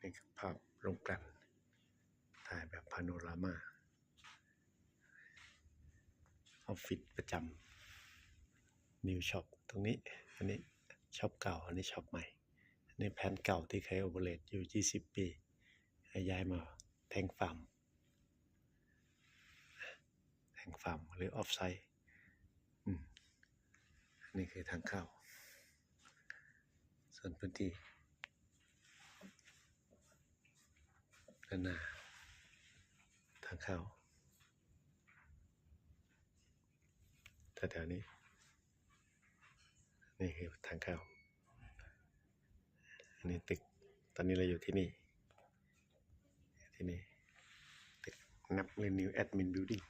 นี่คือภาพโรงกลั่นถ่ายแบบพาโนรามาออฟฟิศประจำนิวช็อปตรงนี้อันนี้ช็อปเก่าอันนี้ช็อปใหม่อันนี้แผนเก่าที่เคยโอเปเรตอยู่20 ปีย้ายมาแทงฟาร์มหรือออฟไซต์นี่คือทางเข้าส่วนพื้นที่ด้านหน้าทางเข้าแถวๆนี้นี่คือทางเข้าอันนี้ตึกตอนนี้เราอยู่ที่นี่ตึกนับเรนิวแอดมินบิลดิ้ง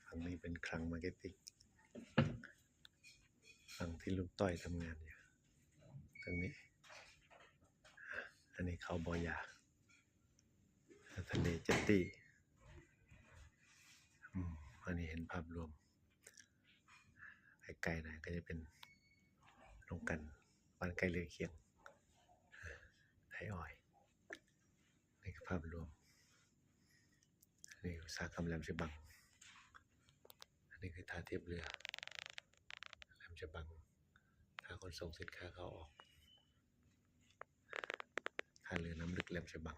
ฝั่งนี้เป็นคลังมาร์เก็ตติ้งฝั่งที่ลุงต้อยทำงานอยู่ตรงนี้อันนี้เขาบอยาทะเลเจ็ตตี้อันนี้เห็นภาพรวมไกลๆหน่อยก็จะเป็นโรงกลั่นบ้านใกล้เรือนเคียงไทยออยล์นี่คือภาพรวมนี่อุตสาหกรรมแหลมฉบังอันนี้คือท่าเทียบเรือแหลมฉบังท่าขนส่งสินค้าเข้าออกท่าเรือน้ำลึกแหลมฉบัง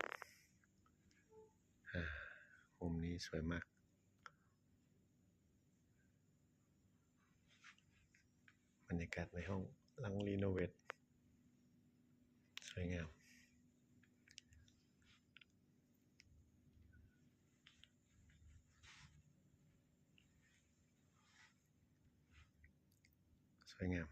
มุมนี้สวยมากบรรยากาศในห้องหลังรีโนเวทสวยงามสวยงาม